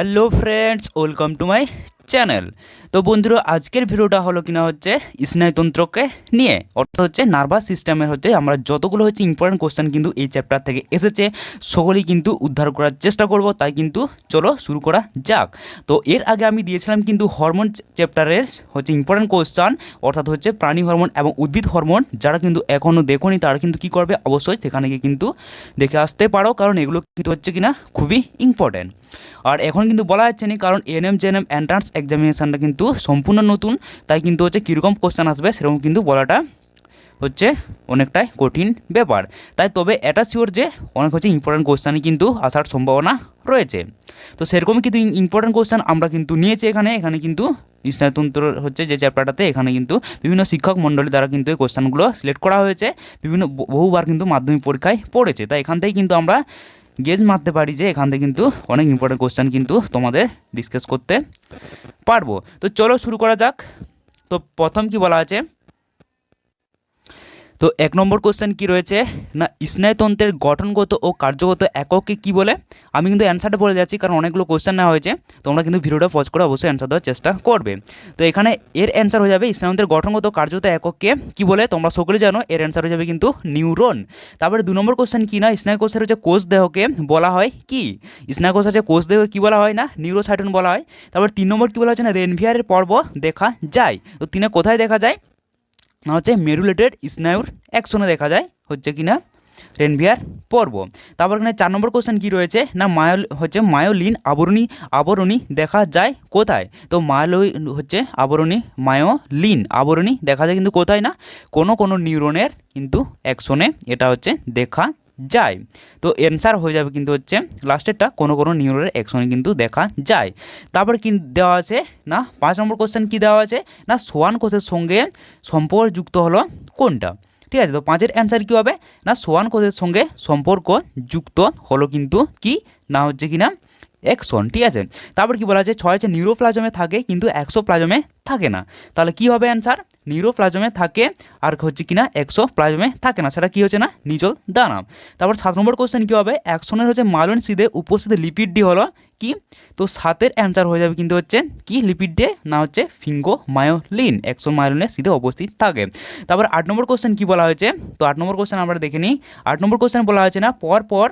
Hello friends, welcome to my channel. তো বন্ধুরা, আজকের ভিডিওটা হলো কিনা হচ্ছে স্নায়ুতন্ত্রকে নিয়ে, অর্থাৎ হচ্ছে নার্ভাস সিস্টেমের হচ্ছে আমরা যতগুলো হচ্ছে ইম্পর্টেন্ট কোশ্চেন কিন্তু এই চ্যাপ্টার থেকে এসেছে সকলেই কিন্তু উদ্ধার করার চেষ্টা করব। তাই কিন্তু চলো শুরু করা যাক। তো এর আগে আমি দিয়েছিলাম কিন্তু হরমোন চ্যাপ্টারের হচ্ছে ইম্পর্টেন্ট কোশ্চেন, অর্থাৎ হচ্ছে প্রাণী হরমোন এবং উদ্ভিদ হরমোন। যারা কিন্তু এখনও দেখোনি তারা কিন্তু কী করবে, অবশ্যই সেখানে গিয়ে কিন্তু দেখে আসতে পারো, কারণ এগুলো কিন্তু হচ্ছে কিনা খুবই ইম্পর্টেন্ট। আর এখন কিন্তু বলা যাচ্ছে না, কারণ এএনএম জেএনএম এন্ট্রান্স এক্সামিনেশানটা কিন্তু সম্পূর্ণ নতুন। তাই কিন্তু হচ্ছে কীরকম কোশ্চেন আসবে সেরকম কিন্তু বলাটা হচ্ছে অনেকটাই কঠিন ব্যাপার। তাই তবে এটা শিওর যে অনেক হচ্ছে ইম্পর্টেন্ট কোশ্চেনই কিন্তু আসার সম্ভাবনা রয়েছে। তো সেরকম কিন্তু ইম্পর্টেন্ট কোশ্চেন আমরা কিন্তু নিয়েছি এখানে কিন্তু স্নায়ুতন্ত্র হচ্ছে যে চ্যাপ্টারটাতে, এখানে কিন্তু বিভিন্ন শিক্ষক মণ্ডলী দ্বারা কিন্তু এই কোশ্চেনগুলো সিলেক্ট করা হয়েছে, বিভিন্ন বহুবার কিন্তু মাধ্যমিক পরীক্ষায় পড়েছে। তাই এখান থেকে কিন্তু আমরা গেজ মারতে পারি যে এখান থেকে কিন্তু অনেক ইম্পর্টেন্ট কোশ্চেন কিন্তু তোমাদের ডিসকাস করতে পারবো। তো চলো শুরু করা যাক। তো প্রথম কি বলা আছে, তো এক নম্বর কোশ্চেন কি রয়েছে না, স্নায়ুতন্ত্রের গঠনগত ও কার্যগত এককে কি বলে। আমি কিন্তু অ্যান্সারটা বলে যাচ্ছি, কারণ অনেকগুলো কোশ্চেন নেওয়া হয়েছে, তোমরা কিন্তু ভিডিওটা পজ করে অবশ্যই অ্যান্সার দেওয়ার চেষ্টা করবে। তো এখানে এর অ্যান্সার হয়ে যাবে স্নায়ুতন্ত্রের গঠনগত কার্যগত এককে কি বলে, তোমরা সকলে জানো এর অ্যান্সার হয়ে যাবে কিন্তু নিউরন। তারপরে 2 নম্বর কোশ্চেন কি না, স্নায়ুকোষের হচ্ছে কোষ দেহকে বলা হয় কি। স্নায়ুকোষের যে কোষ দেহ কি বলা হয় না, নিউরোসাইটন বলা হয়। তারপর 3 নম্বর কি বলা হচ্ছে না, রেনভিয়ারের পর্ব দেখা যায়। তো 3 কোথায় দেখা যায় না, হচ্ছে মেরুলেটেড স্নায়ুর অ্যাকশনে দেখা যায় হচ্ছে কিনা রেনভিয়ার পর্ব। তারপর এখানে 4 নম্বর কোশ্চেন কি রয়েছে না, মায়োলিন আবরণী দেখা যায় কোথায়। তো মায়োলিন আবরণী দেখা যায় কিন্তু কোথায় না, কোনো নিউরনের কিন্তু অ্যাকশনে এটা হচ্ছে দেখা যায়। তো অ্যান্সার হয়ে যাবে কিন্তু হচ্ছে লাস্টেরটা, কোনো নিউরনের অ্যাকশনে কিন্তু দেখা যায়। তারপর কি দেওয়া আছে না, 5 নম্বর কোশ্চেন কি দেওয়া আছে না, সোয়ান কোষের সঙ্গে সম্পর্কযুক্ত হলো কোনটা। ঠিক আছে, তো 5-এর অ্যান্সার কী হবে না, সোয়ান কোষের সঙ্গে সম্পর্ক যুক্ত হলো কিন্তু কি না হচ্ছে কি না অ্যাকশন। ঠিক আছে, তারপর কি বলা আছে 6 হচ্ছে নিউরোপ্লাজমে থাকে কিন্তু এক্সোপ্লাজমে থাকে না। তাহলে কি হবে অ্যান্সার, নিউরোপ্লাজমে থাকে আর হচ্ছে কিনা এক্সোপ্লাজমে থাকে না, সেটা কি হচ্ছে না নিজল দানা। তারপর 7 নম্বর কোশ্চেন কী হবে, অ্যাকশনের হচ্ছে মাইলিন সিদে উপস্থিত লিপিডটি হলো কি। তো 7-এর অ্যান্সার হয়ে যাবে কিন্তু হচ্ছে কি লিপিডে না হচ্ছে ফিঙ্গোমায়োলিন, অ্যাকশন মায়োলিনের সিদে উপস্থিত থাকে। তারপর 8 নম্বর কোশ্চেন কি বলা হয়েছে, তো 8 নম্বর কোশ্চেন আমরা দেখে নিই। 8 নম্বর কোশ্চেন বলা হয়েছে না, পর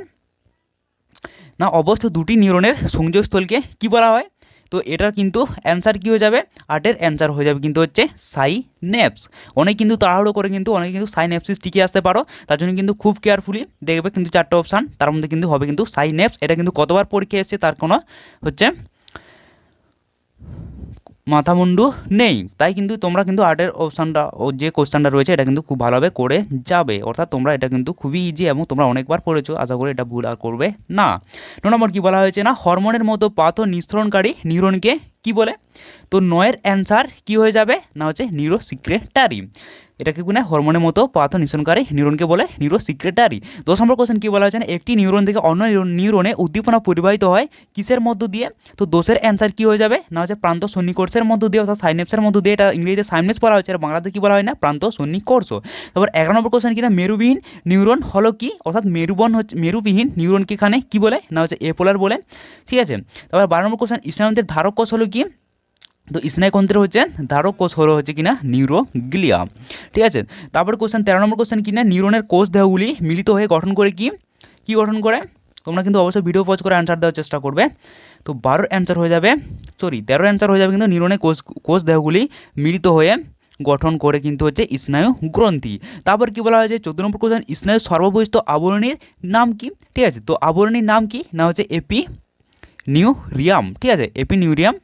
না অবস্থিত 2টি নিউরনের সংযোগস্থলকে কি বলা হয়। তো এটার কিন্তু অ্যান্সার কী হয়ে যাবে, 8-এর অ্যান্সার হয়ে যাবে কিন্তু হচ্ছে সাইন্যাপস। অনেক কিন্তু তাড়াহুড়ো করে কিন্তু অনেকে কিন্তু সাইন্যাপসিস টিকে আসতে পারো, তার জন্য কিন্তু খুব কেয়ারফুলি দেখবে কিন্তু 4টে অপশান, তার মধ্যে কিন্তু হবে কিন্তু সাইন্যাপস। এটা কিন্তু কতবার পরীক্ষা এসছে তার কোনো হচ্ছে মাথামুন্ডু নেই। তাই কিন্তু তোমরা কিন্তু 8-এর অপশানটা যে কোশ্চেনটা রয়েছে এটা কিন্তু খুব ভালোভাবে করে যাবে, অর্থাৎ তোমরা এটা কিন্তু খুবই ইজি এবং তোমরা অনেকবার পড়েছো, আশা করি এটা ভুল আর করবে না। 9 নম্বর কী বলা হয়েছে না, হরমোনের মতো পাথ নিঃসরণকারী নিউরনকে কি বলে। তো 9-এর অ্যান্সার কি হয়ে যাবে না হচ্ছে নিউরোসিক্রেটারি। এটাকে কিনা হরমোনের মতো পাথ নিঃসরণকারী নিউরনকে বলে নিউরোসিক্রেটারি। 10 নম্বর কোশ্চেন কী বলা হয়েছে না, একটি নিউরন থেকে অন্য নিউরনে উদ্দীপনা পরিবাহিত হয় কিসের মধ্য দিয়ে। তো 10-এর অ্যান্সার কী হয়ে যাবে না হচ্ছে প্রান্ত সন্নিকর্ষের মধ্য দিয়ে, অর্থাৎ সাইন্যাপসের মধ্য দিয়ে। এটা ইংরেজিতে সাইন্যাপস বলা হচ্ছে আর বাংলাতে কী বলা হয় না, প্রান্ত সন্নিকর্ষ। তারপর 11 নম্বর কোশ্চেন কিনা, মেরুবিহীন নিউরন হলো কি, অর্থাৎ মেরুবিহীন নিউরনকে এখানে কী বলে না হচ্ছে এপোলার বলে। ঠিক আছে, তারপর 12 নম্বর কোশ্চেন, স্নায়ুতন্ত্রের ধারক কোষ হলো কি। তো স্নায়ুতন্ত্রের হচ্ছে ধারক কোষ হলো হচ্ছে কিনা নিউরোগ্লিয়া। ঠিক আছে, তারপর কোশ্চেন 13 নম্বর কোশ্চেন কিনা, নিউরনের কোষ দেহগুলি মিলিত হয়ে গঠন করে কি গঠন করে। তোমরা কিন্তু অবশ্যই ভিডিও পজ করে অ্যান্সার দেওয়ার চেষ্টা করবে। তো 13-এর অ্যান্সার হয়ে যাবে কিন্তু নিউরনের কোষ দেহগুলি মিলিত হয়ে গঠন করে কিন্তু হচ্ছে স্নায়ু গ্রন্থি। তারপর কি বলা হয়েছে 14 নম্বর কোশ্চেন, স্নায়ু সর্ববহিষ্ঠ আবরণীর নাম কি। ঠিক আছে, তো আবরণীর নাম কি না হচ্ছে এপিনিউরিয়াম। ঠিক আছে, এপিনিউরিয়াম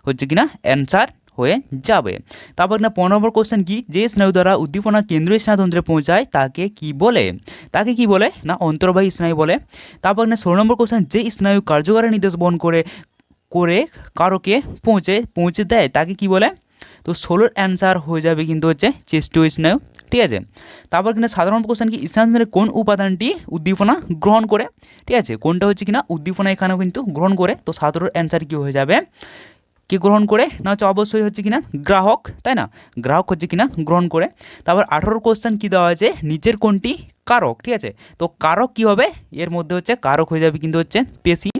হচ্ছে কিনা অ্যান্সার হয়ে যাবে। তারপর কিনা 15 নম্বর কোশ্চেন কি, যে স্নায়ু দ্বারা উদ্দীপনা কেন্দ্রীয় স্নায়ুতন্ত্রে পৌঁছায় তাকে কি বলে না অন্তর্বাহী স্নায়ু বলে। তারপর কিনা 16 নম্বর কোশ্চেন, যে স্নায়ু কার্যকরের নির্দেশ বহন করে কারকে পৌঁছে দেয় তাকে কি বলে। তো 16-এর অ্যান্সার হয়ে যাবে কিন্তু হচ্ছে চেস্টীয় স্নায়ু। ঠিক আছে, তারপর কিনা সাধারণ কোশ্চেন কি, স্নায়ুতন্ত্রের কোন উপাদানটি উদ্দীপনা গ্রহণ করে। ঠিক আছে, কোনটা হচ্ছে কিনা উদ্দীপনা এখানেও কিন্তু গ্রহণ করে। তো 17-এর অ্যান্সার কি হয়ে যাবে, কি গ্রহণ করে না হচ্ছে অবশ্যই হচ্ছে কিনা গ্রাহক, তাই না, গ্রাহক হচ্ছে কিনা গ্রহণ করে। তারপর 18 কোশ্চেন কি দেওয়া আছে, নিচের কোনটি কারক। ঠিক আছে, তো কারক কি হবে, এর মধ্যে হচ্ছে কারক হয়ে যাবে কিন্তু হচ্ছে পেশি।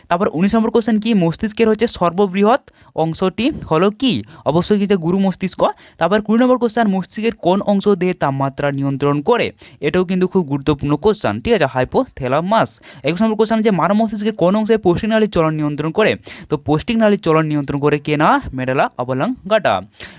তারপর 19 নম্বর কোশ্চেন কি, মস্তিষ্কের হচ্ছে সর্ববৃহৎ অংশটি হলো কি, অবশ্যই কি যে গুরু মস্তিষ্ক। তারপর 20 নম্বর কোশ্চেন, মস্তিষ্কের কোন অংশ দেহের তাপমাত্রা নিয়ন্ত্রণ করে, এটাও কিন্তু খুব গুরুত্বপূর্ণ কোশ্চেন, ঠিক আছে, হাইপোথ্যালামাস। 21 নম্বর কোশ্চেন যে মানব মস্তিষ্কের কোন অংশে পৌষ্টিক নালীর চলন নিয়ন্ত্রণ করে, তো পৌষ্টিক নালীর চলন নিয়ন্ত্রণ করে কে না, মেডালা অবলাঙ্গাটা।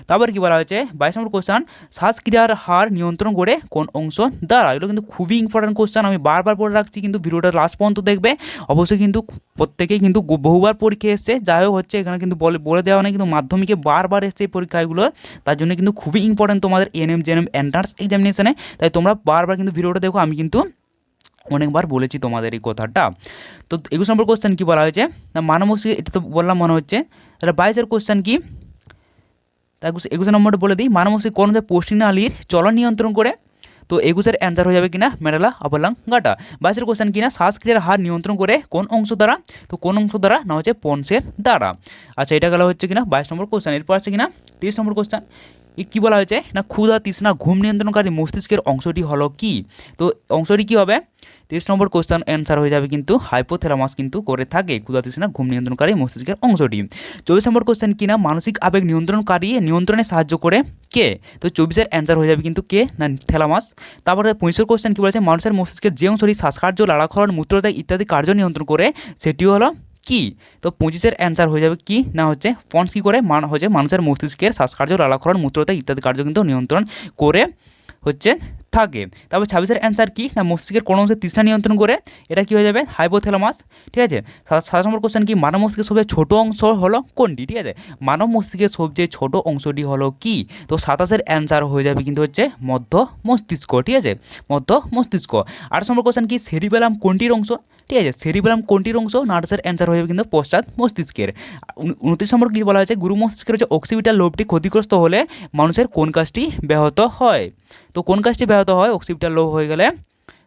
তারপর কি বলা হয়েছে 22 নম্বর কোশ্চেন, শ্বাসক্রিয়ার হার নিয়ন্ত্রণ করে কোন অংশ দ্বারা, এগুলো কিন্তু খুবই ইম্পর্টেন্ট কোশ্চেন, আমি বারবার পড়ে রাখছি, কিন্তু ভিডিওটা লাস্ট পর্যন্ত দেখবে অবশ্যই, কিন্তু প্রত্যেকেই কিন্তু বহুবার পরীক্ষা এসছে, যাই হোক হচ্ছে এখানে কিন্তু বলে দেওয়া নেই, কিন্তু মাধ্যমিকে বারবার এসছে এই পরীক্ষাগুলো, তার জন্য কিন্তু খুবই ইম্পর্টেন্ট তোমাদের এএনএম জেএনএম এন্ট্রান্স এক্সামিনেশনে, তাই তোমরা বারবার কিন্তু ভিডিওটা দেখো, আমি কিন্তু অনেকবার বলেছি তোমাদের এই কথাটা। তো 21 নম্বর কোশ্চেন কি বলা হয়েছে না, মানব মস্তিষ্ক, এটা তো বললাম মনে হচ্ছে। তাহলে 22-এর কোশ্চেন কি, তার 21 নম্বরটা বলে দিই, মানব মস্তিষ্ক কোন পৌষ্টিক নালীর চলন নিয়ন্ত্রণ করে, তো 21-এর অ্যান্সার হয়ে যাবে কিনা মেডালা অবলাঙ্গাটা। 22-এর কোশ্চেন কিনা, শ্বাসক্রিয়ার হার নিয়ন্ত্রণ করে কোন অংশ দ্বারা, তো কোন অংশ দ্বারা না হচ্ছে পন্সের দ্বারা। আচ্ছা, এটা গেল হচ্ছে কিনা 22 নম্বর কোশ্চেন। এরপর আছে কিনা 23 নম্বর কোশ্চেন, কী বলা হয়েছে না, ক্ষুধা তৃষ্ণা ঘুম নিয়ন্ত্রণকারী মস্তিষ্কের অংশটি হলো কি, তো অংশটি কী হবে, 23 নম্বর কোশ্চেন অ্যান্সার হয়ে যাবে কিন্তু হাইপোথ্যালামাস কিন্তু করে থাকে ক্ষুধা তৃষ্ণা ঘুম নিয়ন্ত্রণকারী মস্তিষ্কের অংশটি। 24 নম্বর কোশ্চেন কিনা, মানসিক আবেগ নিয়ন্ত্রণে সাহায্য করে কে, তো 24-এর অ্যান্সার হয়ে যাবে কিন্তু কে না, থ্যালামাস। তারপরে 25 কোশ্চেন কী বলেছে, মানুষের মস্তিষ্কের যে অংশটি শ্বাসকার্য, লালাক্ষরণ, মূত্রত্যাগ ইত্যাদি কার্য নিয়ন্ত্রণ করে সেটিও হলো কি, তো 25-এর অ্যান্সার হয়ে যাবে কি না হচ্ছে পন্স, কী করে হচ্ছে মানুষের মস্তিষ্কের শ্বাসকার্য, লালাক্ষরণ, মূত্রত্যাগ ইত্যাদি কার্য কিন্তু নিয়ন্ত্রণ করে হচ্ছে থাকে। তারপর 26-এর অ্যান্সার কি না, মস্তিষ্কের কোন অংশে তৃষ্ণা নিয়ন্ত্রণ করে, এটা কি হয়ে যাবে হাইপোথ্যালামাস, ঠিক আছে। 27 নম্বর কোশ্চেন কি, মানব মস্তিষ্কের সবচেয়ে ছোট অংশ হলো কোনটি, ঠিক আছে, মানব মস্তিষ্কের সবচেয়ে ছোট অংশটি হলো কি, তো 27-এর অ্যান্সার হয়ে যাবে কিন্তু হচ্ছে মধ্য মস্তিষ্ক, ঠিক আছে, মধ্য মস্তিষ্ক। 28 নম্বর কোশ্চেন কি, সেরিবেলাম কোনটির অংশ, ঠিক আছে, সেরিবেলাম কোনটির অংশ না, 28-এর অ্যান্সার হয়ে যাবে কিন্তু পশ্চাৎ মস্তিষ্কের। 29 নম্বর কী বলা হয়েছে, গুরু মস্তিষ্কের হচ্ছে অক্সিপিটাল লোবটি ক্ষতিগ্রস্ত হলে মানুষের কোন কাজটি ব্যাহত হয়, তো কোন কাজটি ব্যাহত হয় অক্সিপিটাল লোব হয়ে গেলে,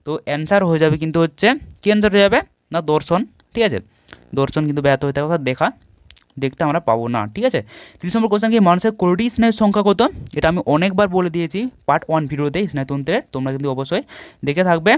তো অ্যান্সার হয়ে যাবে কিন্তু হচ্ছে কী অ্যান্সার হয়ে যাবে না, দর্শন, ঠিক আছে, দর্শন কিন্তু ব্যাহত হয়ে থাকে, অর্থাৎ দেখতে আমরা পাবো না, ঠিক আছে। 30 নম্বর কোশ্চেন কি, মানুষের কোলটি স্নায়ুর সংখ্যা কত, এটা আমি অনেকবার বলে দিয়েছি পার্ট 1 ভিডিওতে স্নায়ুতন্ত্রের, তোমরা কিন্তু অবশ্যই দেখে থাকবে।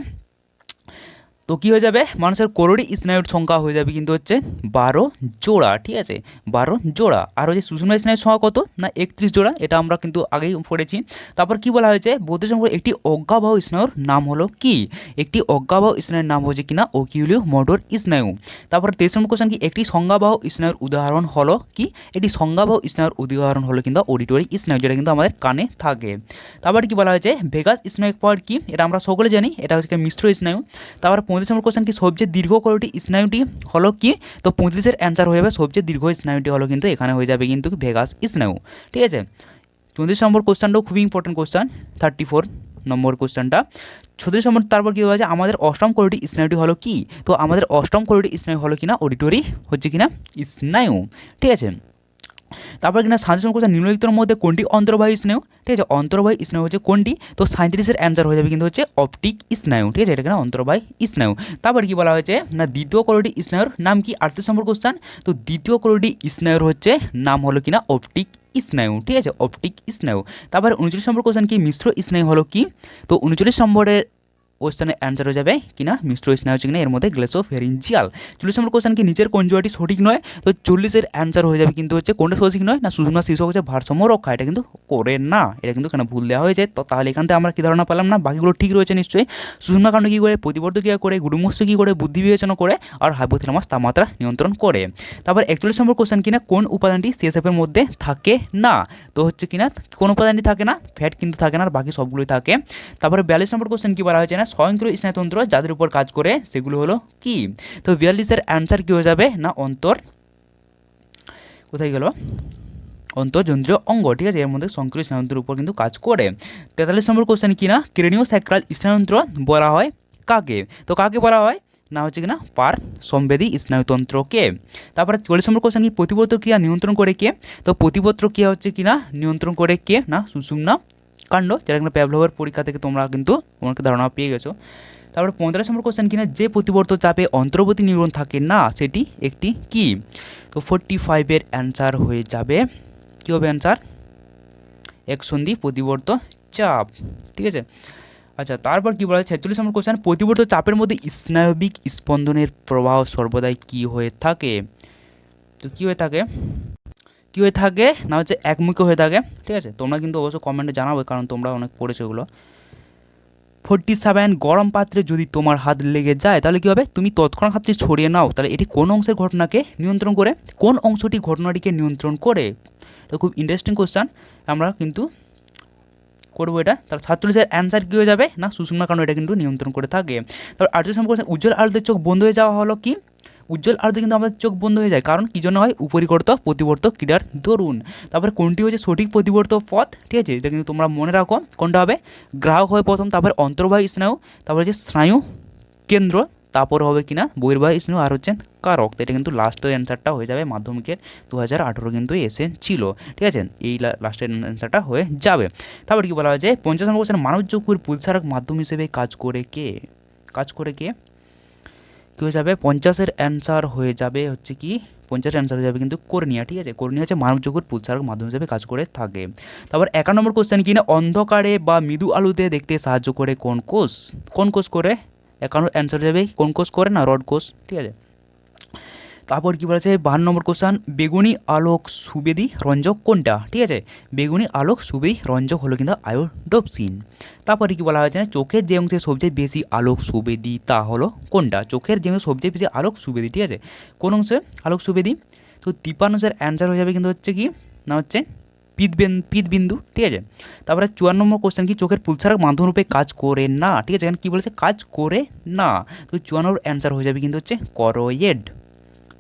তো কী হয়ে যাবে, মানুষের কোরোরি স্নায়ুর সংখ্যা হয়ে যাবে কিন্তু হচ্ছে 12 জোড়া, ঠিক আছে, 12 জোড়া। আর হচ্ছে সুষুম্না স্নায়ুর সংখ্যা কত না, 31 জোড়া, এটা আমরা কিন্তু আগেই পড়েছি। তারপর কি বলা হয়েছে, বৌদ্ধ সম্পর্ক একটি অজ্ঞাবাহু স্নায়ুর নাম হলো কি, একটি অজ্ঞাবাহু স্নায়ুর নাম হচ্ছে কিনা ওকিউলিও মোটর স্নায়ু। তারপর 23 নম্বর কোশ্চেন কি, একটি সংজ্ঞাবাহু স্নায়ুর উদাহরণ হলো কি, এটি সংজ্ঞাবাহু স্নায়ুর উদাহরণ হলো কিন্তু অডিটরি স্নায়ু, যেটা কিন্তু আমাদের কানে থাকে। তারপর কি বলা হয়েছে, ভেগাস স্নায়ু পাওয়ার কি, এটা আমরা সকলে জানি, এটা হচ্ছে মিশ্র স্নায়ু। তারপর 35 নম্বর কোশ্চেন কি, সবচেয়ে দীর্ঘ কোলটি স্নায়ুটি হলো কি, তো 35-এর অ্যান্সার হয়ে যাবে সবচেয়ে দীর্ঘ স্নায়ুটি হলো কিন্তু এখানে হয়ে যাবে কিন্তু ভেগাস স্নায়ু, ঠিক আছে। 34 নম্বর কোশ্চেনটাও খুবই ইম্পর্টেন্ট কোশ্চেন, 34 নম্বর কোশ্চেনটা। 36 নম্বর, তারপর কী হয়েছে, আমাদের অষ্টম কোলটি স্নায়ুটি হলো কি, তো আমাদের অষ্টম কোলটি স্নায়ু হলো কিনা অডিটরি হচ্ছে কিনা স্নায়ু, ঠিক আছে। তারপর কিনা 37 কোশ্চেন, নিম্নলিখিতের মধ্যে কোনটি অন্তর্বাহী স্নায়ু, ঠিক আছে, অন্তর্বাহী স্নায়ু হচ্ছে কোনটি, তো 37-এর অ্যান্সার হয়ে যাবে কিন্তু হচ্ছে অপটিক স্নায়ু, ঠিক আছে, এটা কিনা অন্তর্বাহী স্নায়ু। তারপর কি বলা হয়েছে না, দ্বিতীয় কোলটি স্নায়ুর নাম কি, 38 নম্বর কোশ্চেন, তো দ্বিতীয় কোলটি স্নায়ুর হচ্ছে নাম হলো কিনা অপটিক স্নায়ু, ঠিক আছে, অপটিক স্নায়ু। তারপরে 39 নম্বর কোশ্চেন কি, মিশ্র স্নায়ু হলো কি, তো 39 নম্বরের কোশ্চেনের অ্যান্সার হয়ে যাবে কিনা মিশ্র স্নায়ু হচ্ছে কিনা এর মধ্যে গ্লেসোফেরিঞ্জিয়াল। 40 নম্বর কোশ্চেন কি, নিচের কোন জোড়াটি সঠিক নয়, তো 40-এর অ্যান্সার হয়ে যাবে কিন্তু হচ্ছে কোনটা সঠিক নয় না, সুষুম্না শীর্ষক হচ্ছে ভারসাম্য রক্ষা, এটা কিন্তু করে না, এটা কিন্তু কেন ভুল দেওয়া হয়েছে, তো তাহলে এখান থেকে আমরা কী ধারণা পেলাম না, বাকিগুলো ঠিক রয়েছে নিশ্চয়ই। সুষুম্না কাণ্ড কী করে, প্রতিবর্ধ ক্রিয়া করে, গুরুমস্ত কী করে, বুদ্ধি বিবেচনা করে, আর হাইপোথ্যালামাস তাপমাত্রা নিয়ন্ত্রণ করে। তারপর 41 নম্বর কোশ্চেন কিনা, কোন উপাদানটি সিএসএফের মধ্যে থাকে না, তো হচ্ছে কিনা কোন উপাদানটি থাকে না, ফ্যাট কিন্তু থাকে না, আর বাকি সবগুলোই থাকে। তারপরে 42 নম্বর কোশ্চেন কি বলা হয়েছে না, স্বয়ংক্রিয় স্নায়ুতন্ত্র যাদের উপর কাজ করে সেগুলো হলো কি, তো 42-এর অ্যান্সার কি হয়ে যাবে না কোথায় গেল অন্তর্জন্ত্রীয় অঙ্গ, ঠিক আছে, এর মধ্যে সক্রিয় স্নায়ুতন্ত্রের উপর কিন্তু কাজ করে। 43 নম্বর কোশ্চেন কি না, ক্রেনিওস্যাক্রাল স্নায়ুতন্ত্র বলা হয় কাকে, তো কাকে বলা হয় না হচ্ছে কিনা পার সংবেদী স্নায়ুতন্ত্রকে। তারপরে 40 নম্বর কোশ্চেন কি, প্রতিবর্ত ক্রিয়া নিয়ন্ত্রণ করে কে, তো প্রতিবর্ত ক্রিয়া হচ্ছে কিনা নিয়ন্ত্রণ করে কে না সুষুম্না কাণ্ড, যেটা কিনা প্যাভলোভের পরীক্ষা থেকে তোমরা কিন্তু তোমাকে ধারণা পেয়ে গেছো। তারপরে 45 নম্বর কোশ্চেন কিনা, যে প্রতিবর্ত চাপে অন্তর্বর্তী নিউরন থাকে না সেটি একটি কি, তো 45-এর অ্যান্সার হয়ে যাবে কী হবে অ্যান্সার, একসন্ধি প্রতিবর্ত চাপ, ঠিক আছে। আচ্ছা, তারপর কি বলা হয় 46 নম্বর কোশ্চেন, প্রতিবর্ত চাপের মধ্যে স্নায়বিক স্পন্দনের প্রবাহ সর্বদাই কি হয়ে থাকে? তো কি হয়ে থাকে? কি হয়ে থাকে না হচ্ছে একমুখী হয়ে থাকে। ঠিক আছে, তোমরা কিন্তু অবশ্যই কমেন্টে জানাবে, কারণ তোমরা অনেক পড়েছো এগুলো। 47, গরম পাত্রে যদি তোমার হাত লেগে যায় তাহলে কি হবে? তুমি তৎক্ষণাৎ হাতটি ছড়িয়ে নাও। তাহলে এটি কোন অংশের ঘটনাকে নিয়ন্ত্রণ করে? কোন অংশটি ঘটনাটিকে নিয়ন্ত্রণ করে? এটা খুব ইন্টারেস্টিং কোশ্চেন, আমরা কিন্তু করবো এটা। তাহলে 47-এর অ্যান্সার কী হয়ে যাবে না সুষুম্নার কারণে এটা কিন্তু নিয়ন্ত্রণ করে থাকে। তারপর 48 নম্বর কোশ্চেন, উজ্জ্বল আলোতে চোখ বন্ধ হয়ে যাওয়া হলো কি? উজ্জ্বল আলোতে কিন্তু আমাদের চোখ বন্ধ হয়ে যায়, কারণ কী জন্য হয়? উপরিকর্ত প্রতিবর্ত ক্রিয়ার দরুন। তারপরে কোনটি হচ্ছে সঠিক প্রতিবর্ত পথ? ঠিক আছে, এটা কিন্তু তোমরা মনে রাখো কোনটা হবে। গ্রাহক হবে প্রথম, তারপরে অন্তর্বাহী স্নায়ু, তারপরে হচ্ছে স্নায়ু কেন্দ্র, তারপর হবে কিনা বহির্বাহী স্নায়ু, আর হচ্ছে কারক। তো এটা কিন্তু লাস্টের অ্যান্সারটা হয়ে যাবে, মাধ্যমিকের 2018 কিন্তু এসেছিল। ঠিক আছে, এই লাস্টের অ্যান্সারটা হয়ে যাবে। তারপর কি বলা হয়েছে 50 নম্বর কোশ্চেন, মানব চক্ষুর পরিচালক মাধ্যম হিসেবে কাজ করে কে? কাজ করে কে? কী হয়ে যাবে? 50-এর অ্যান্সার হয়ে যাবে হচ্ছে কি 50-এর অ্যান্সার হয়ে যাবে কিন্তু কর্নিয়া। ঠিক আছে, কর্নিয়া হচ্ছে মানব চক্ষুর পরিচালক মাধ্যম হিসেবে কাজ করে থাকে। তারপর 51 নম্বর কোশ্চেন, কি না অন্ধকারে বা মৃদু আলোতে দেখতে সাহায্য করে কোন কোষ? কোন কোষ করে? 51 অ্যান্সার হয়ে যাবে কোন কোষ করে না রড কোষ। ঠিক আছে, তারপর কি বলেছে 52 নম্বর কোশ্চেন, বেগুনি আলোক সুবেদী রঞ্জক কোনটা? ঠিক আছে, বেগুনি আলোক সুবেদী রঞ্জক হলো কিন্তু আয়োডোপসিন। তারপরে কি বলা হয়েছে না চোখের যে অংশে সবচেয়ে বেশি আলোক সুবেদী তা হলো কোনটা? চোখের যে অংশে সবচেয়ে বেশি আলোক সুবেদী। ঠিক আছে, কোন অংশে আলোক সুবেদী? তো 53-এর অ্যান্সার হয়ে যাবে কিন্তু হচ্ছে কি না হচ্ছে পিতবিন্দু। ঠিক আছে, তারপরে 54 নম্বর কোশ্চেন, কি চোখের পুলসারক মাধ্যমরূপে কাজ করে না? ঠিক আছে, এখানে কী বলেছে? কাজ করে না। তো 54-এর অ্যান্সার হয়ে যাবে কিন্তু হচ্ছে করয়েড।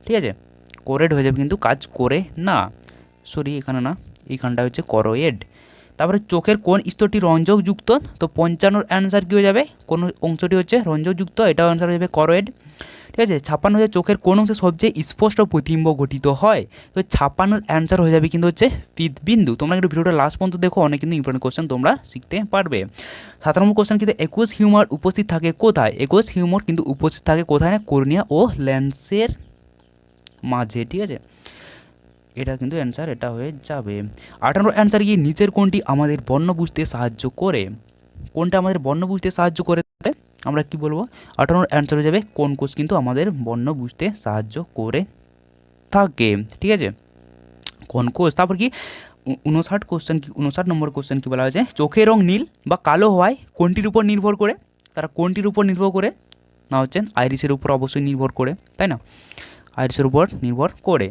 ঠিক আছে, কোরেড হয়ে যাবে কিন্তু কাজ করে না, সরি এখানে না, এইখানটা হচ্ছে করয়েড। তারপরে চোখের কোন স্তরটি রঞ্জকযুক্ত? তো 55-এর অ্যান্সার কী হয়ে যাবে? কোন অংশটি হচ্ছে রঞ্জকযুক্ত, এটাও অ্যান্সার হয়ে যাবে করয়েড। ঠিক আছে, 56 হচ্ছে চোখের কোন অংশে সবচেয়ে স্পষ্ট প্রতিবিম্ব গঠিত হয়? তো 56-এর অ্যান্সার হয়ে যাবে কিন্তু হচ্ছে পিতবিন্দু। তোমরা কিন্তু ভিডিওটা লাস্ট পর্যন্ত দেখো, অনেক কিন্তু ইম্পর্টেন্ট কোশ্চেন তোমরা শিখতে পারবে। 7 নম্বর কোশ্চেন, কিন্তু একুশ হিউমার উপস্থিত থাকে কোথায়? একুশ হিউমার কিন্তু উপস্থিত থাকে কোথায় না কর্নিয়া ও লেন্সের মাঝে। ঠিক আছে, এটা কিন্তু অ্যান্সার এটা হয়ে যাবে। 58 অ্যান্সার কি নিচের কোনটি আমাদের বর্ণ বুঝতে সাহায্য করে? কোনটা আমাদের বর্ণ বুঝতে সাহায্য করে? আমরা কি বলবো? 58 অ্যান্সার হয়ে যাবে কোন কোষ কিন্তু আমাদের বর্ণ বুঝতে সাহায্য করে থাকে। ঠিক আছে, কোন কোষ? তারপর কি 59 কোশ্চেন, কি 59 নম্বর কোশ্চেন কি বলা হয়েছে? চোখের রং নীল বা কালো হওয়ায় কোনটির উপর নির্ভর করে? তারা কোনটির উপর নির্ভর করে না হচ্ছে আইরিসের উপর অবশ্যই নির্ভর করে, তাই না? আইরিসের উপর নির্ভর করে।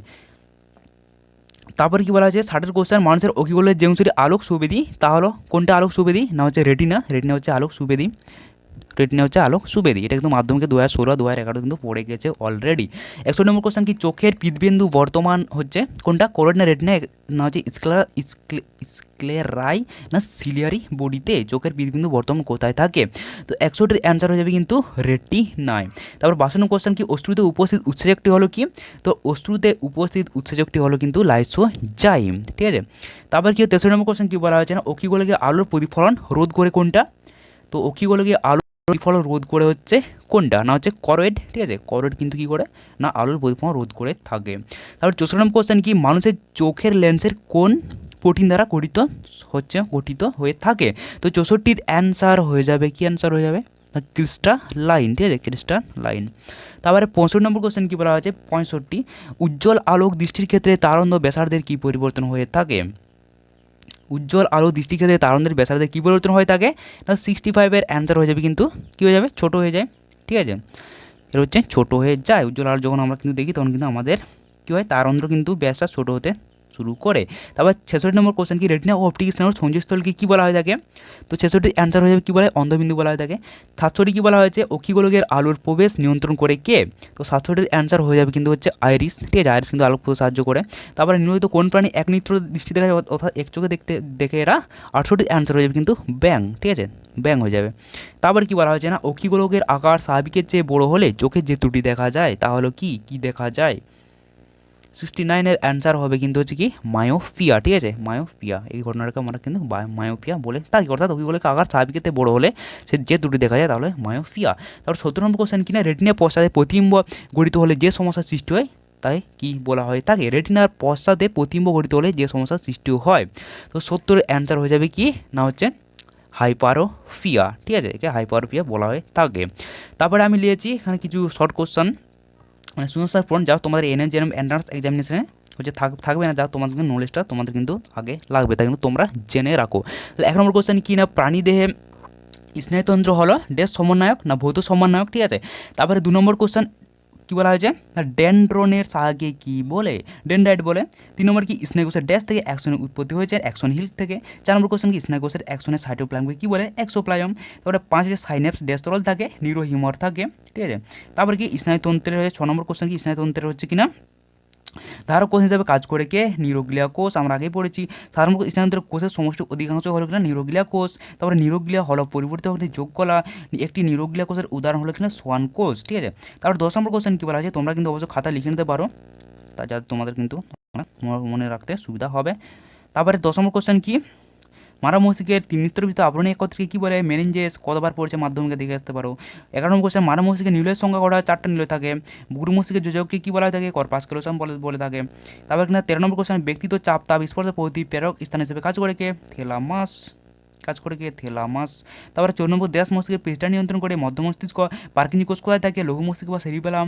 তারপরে কি বলা হয়েছে 60-এর কোশ্চেন, মানুষের অক্ষিগোলের যে অংশটি আলোক সুবেদী তা হলো কোনটা আলোক সুবেদী? না হচ্ছে রেটিনা। রেটিনা হচ্ছে আলোক সুবেদী। রেটিনা হচ্ছে আলোক সুবেদী। এটা কিন্তু মাধ্যমিকে 2016 2011 কিন্তু পড়ে গেছে অলরেডি। 61 নম্বর কোশ্চেন, কি চোখের পিতবিন্দু বর্তমান হচ্ছে কোনটা? কোরড না রেটিনা না হচ্ছে স্ক্লেরাই না সিলিয়ারি বডিতে চোখের পিতবিন্দু বর্তমান কোথায় থাকে? তো 61-এর অ্যান্সার হয়ে যাবে কিন্তু রেটিনায়। তারপর 52 নম্বর কোশ্চেন, কি অশ্রুতে উপস্থিত উৎসেচকটি হলো কি? তো অশ্রুতে উপস্থিত উৎসেচকটি হলো কিন্তু লাইসোজাইম। ঠিক আছে, তারপর কি 63 নম্বর কোশ্চেন, কি বলা হয়েছে না অক্ষিগোলকে আলোর প্রতিফলন রোধ করে কোনটা? তো অক্ষিগোলকে আলো প্রতিফলন রোধ করে হচ্ছে কোনটা? না হচ্ছে করয়েড। ঠিক আছে, করয়েড কিন্তু কি করে না আলোর প্রতিফলন রোধ করে থাকে। তারপর 64 নম্বর কোশ্চেন, কি মানুষের চোখের লেন্সের কোন প্রোটিন দ্বারা গঠিত হয়ে থাকে? তো 64-র অ্যান্সার হয়ে যাবে, কি অ্যান্সার হয়ে যাবে? ক্রিস্টালাইন। ঠিক আছে, ক্রিস্টালাইন। তারপরে 65 নম্বর কোশ্চেন, কি বলা হয়েছে 65, উজ্জ্বল আলোক দৃষ্টির ক্ষেত্রে তারণ্য ব্যাসার্ধের কি পরিবর্তন হয়ে থাকে? উজ্জ্বল আলো দৃষ্টির ক্ষেত্রে তারণের ব্যাসার্ধে কী পরিবর্তন হয়ে থাকে? না 65-এর অ্যান্সার হয়ে যাবে কিন্তু কী হয়ে যাবে? ছোটো হয়ে যায়। ঠিক আছে, এটা হচ্ছে ছোটো হয়ে যায়। উজ্জ্বল আলো যখন আমরা কিন্তু দেখি তখন কিন্তু আমাদের কী হয়? তারন্ধ্র কিন্তু ব্যাসটা ছোটো হতে শুরু করে। তারপর 66 নম্বর কোশ্চেন, কি রেটিনা ও অপটিক স্নায়ুর সংযোগস্থলকে কী বলা হয়ে থাকে? তো 66-র অ্যান্সার হয়ে যাবে কী বলা হয়? অন্ধবিন্দু বলা হয়ে থাকে। 67 কী বলা হয়েছে? অক্ষিগোলকের আলোর প্রবেশ নিয়ন্ত্রণ করে কে? তো 67-এর অ্যান্সার হয়ে যাবে কিন্তু হচ্ছে আইরিস। ঠিক আছে, আইরিস কিন্তু আলোক প্রবেশ সাহায্য করে। তারপরে নিয়মিত কোন প্রাণী একনিত্র দৃষ্টি দেখা যায় অর্থাৎ এক চোখে দেখে এরা? 68-র অ্যান্সার হয়ে যাবে কিন্তু ব্যাং। ঠিক আছে, ব্যাং হয়ে যাবে। তারপর কি বলা হয়েছে না অক্ষিগোলকের আকার স্বাভাবিকের চেয়ে বড় হলে চোখের যে ত্রুটি দেখা যায় তা হলো কি দেখা যায়? 69-এর অ্যান্সার হবে কিন্তু হচ্ছে কি মায়োপিয়া। ঠিক আছে, মায়োপিয়া, এই ঘটনাটাকে আমরা কিন্তু মায়োপিয়া বলে থাকি। অর্থাৎ অক্ষিগোলকের আকার স্বাভাবিকের থেকে বড় হলে সে যে ত্রুটি দেখা যায় তাহলে মায়োপিয়া। তারপর 70 নম্বর কোশ্চেন, কিনা রেটিনার পশ্চাতে প্রতিবিম্ব গঠিত হলে যে সমস্যার সৃষ্টি হয় তাই কি বলা হয় থাকে? রেটিনার পশ্চাতে প্রতিবিম্ব গঠিত হলে যে সমস্যার সৃষ্টি হয়। তো 70-এর অ্যান্সার হয়ে যাবে কি না হচ্ছে হাইপারোপিয়া, ঠিক আছে, একে হাইপারোপিয়া বলা হয়ে থাকে। তারপরে আমি নিয়েছি এখানে কিছু শর্ট কোশ্চেন, মানে শূন্যস্থান পূরণ, যাও তোমাদের এনএজএম এন্ট্রান্স এক্সামিনেশনে হচ্ছে থাকবে না, যাও তোমাদের নলেজটা তোমাদের কিন্তু আগে লাগবে, তাই কিন্তু তোমরা জেনে রাখো। তাহলে 1 নম্বর কোশ্চেন কি না, প্রাণী দেহে স্নায়ুতন্ত্র হলো ড্যাশ সমন্বয়ক না ভৌত সমন্বয়ক, ঠিক আছে। তারপরে 2 নম্বর কোশ্চেন কি বলা হয়েছে না, ডেনড্রনের সাহায্যে কি বলে, ডেনড্রাইট বলে। 3 নম্বর কি স্নায়ুকোষের ড্যাশ থেকে অ্যাকশনের উৎপত্তি হয়েছে, অ্যাকশন হিল থেকে। 4 নম্বর কোশ্চেন কি স্নায়ুকোষের অ্যাকশনের সাইটোপ্লাজমকে কি বলে, এক্সোপ্লাজম। তারপরে 5 হচ্ছে সাইন্যাপস ড্যাশ তরল থাকে, নিউরোহিউমার থাকে, ঠিক আছে। তারপরে কি স্নায়ুতন্ত্রের 6 নম্বর কোশ্চেন কি স্নায়ুতন্ত্রের হচ্ছে কিনা ধারক কোষ হিসাবে কাজ করে কে, নিউরোগ্লিয়া কোষ, আমরা আগেই পড়েছি। সাধারণ স্নায়ুতন্ত্রের কোষের সমষ্টি অধিকাংশ হলো কিনা নিউরোগ্লিয়া কোষ। তারপরে নিউরোগ্লিয়া হলো পরিবর্তিত হলে যোগ করা একটি নিউরোগ্লিয়া কোষের উদাহরণ হলো কিনা সোয়ান কোষ, ঠিক আছে। তারপর 10 নম্বর কোশ্চেন কী বলা আছে, তোমরা কিন্তু অবশ্যই খাতা লিখে নিতে পারো, তা যাতে তোমাদের কিন্তু মনে রাখতে সুবিধা হবে। তারপরে 10 নম্বর কোশ্চেন কি, মারামৌসিকের তিমিত্র ভিতরে আবরণী একত্রকে কী বলে, মেনিনজেস, কতবার পড়ছে মাধ্যমিকে দেখে আসতে পারো। 11 নম্বর কোশ্চেন, মারামৌসিকের নিউলের সংখ্যা কটা, 4টা নিউলে থাকে। গুরুমৌসিকের যোজককে কী বলা হয়ে থাকে, কর্পাসকুলোসাম বলে থাকে। তারপর কিনা 13 নম্বর কোশ্চেন, ব্যক্তিত্ব চাপ তাপ স্পর্শ পদ্ধতি প্রেরক স্থান হিসেবে কাজ করে কে, থেলামাস। তারপরে 14 নম্বর, দেশ মস্তিষ্কের পৃষ্ঠা নিয়ন্ত্রণ করে মধ্য মস্তিষ্ক, পার্কিঞ্জি কোষ কোথায় থাকে, লঘু মস্তিষ্ক বা সেরিবেলাম,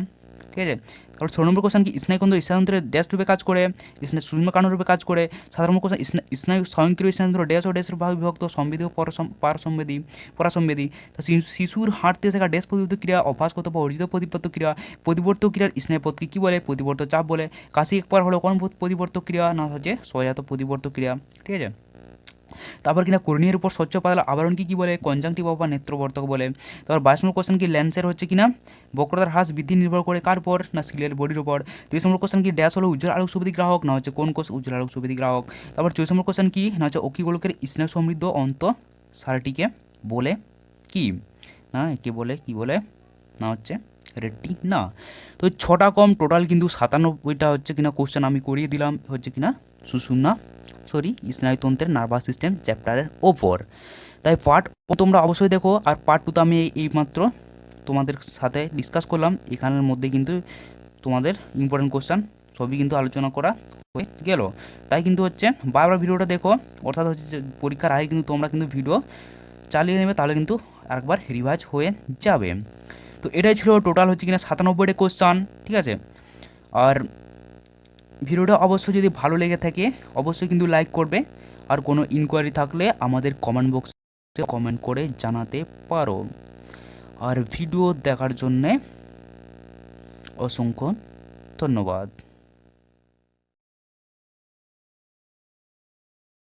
ঠিক আছে। তারপর 16 নম্বর কোশ্চেন কি স্নায়ুকেন্দ্র স্থানান্তরে ড্যাশ রূপে কাজ করে, সূক্ষ্ম কাণ্ড রূপে কাজ করে। 17 নম্বর কোশ্চেন, স্নায়ু স্বয়ংক্রিয় স্থানান্তর ড্যাশ ও ড্যাশের ভাগে বিভক্ত, সংবেদী ও পরাসংবেদী। তা শিশুর হাঁটতে শেখা ড্যাশ প্রতিবর্ত ক্রিয়া, অভ্যাসগত বা অর্জিত প্রতিবর্ত ক্রিয়া, প্রতিবর্তক ক্রিয়ার স্নায়ুপথকে কী বলে, প্রতিবর্ত চাপ বলে। কাশি একবার হলো কোন প্রতিবর্তক ক্রিয়া না, হচ্ছে সহায়ত প্রতিবর্তক ক্রিয়া, ঠিক আছে। তারপর কিনা কর্নিয়ার উপর স্বচ্ছ পাতলা আবরণকে কী বলে, কনজাংটিভা বা নেত্রবর্তক বলে। তারপর 22 নম্বর কোশ্চেন কি, লেন্সের হচ্ছে কিনা বক্রতার হ্রাস বৃদ্ধি নির্ভর করে কার উপর না, সিলের বডির উপর। 23 নম্বর কোশ্চেন কি, ড্যাশ হলো উজ্জ্বল আলোক সুবিধি গ্রাহক না, হচ্ছে কোন কোষ, উজ্জ্বল আলোক সুবিধি গ্রাহক। তারপর 24 নম্বর কোশ্চেন কি না, হচ্ছে অকিগোলকের স্নেহ সমৃদ্ধ অন্ত সারটিকে বলে কি না, একে বলে কি বলে না, হচ্ছে রেটিনা। তো 6টা কম টোটাল কিন্তু 97টা হচ্ছে কিনা কোশ্চেন আমি করিয়ে দিলাম হচ্ছে কিনা স্নায়ুতন্ত্রের নার্ভাস সিস্টেম চ্যাপ্টারের ওপর। তাই পার্ট তোমরা অবশ্যই দেখো, আর পার্ট 2 তো আমি এইমাত্র তোমাদের সাথে ডিসকাস করলাম, এখানের মধ্যে কিন্তু তোমাদের ইম্পর্টেন্ট কোশ্চেন সবই কিন্তু আলোচনা করা হয়ে গেল। তাই কিন্তু হচ্ছে বারবার ভিডিওটা দেখো, অর্থাৎ হচ্ছে যে পরীক্ষার আগে কিন্তু তোমরা কিন্তু ভিডিও চালিয়ে নেবে, তাহলে কিন্তু আরেকবার রিভাইজ হয়ে যাবে। তো এটাই ছিল টোটাল হচ্ছে কিনা 97টা কোশ্চেন, ঠিক আছে। আর ভিডিওটা অবশ্যই যদি ভালো লেগে থাকে অবশ্যই কিন্তু লাইক করবে, আর কোনো ইনকোয়ারি থাকলে আমাদের কমেন্ট বক্সে কমেন্ট করে জানাতে পারো। আর ভিডিও দেখার জন্যে অসংখ্য ধন্যবাদ।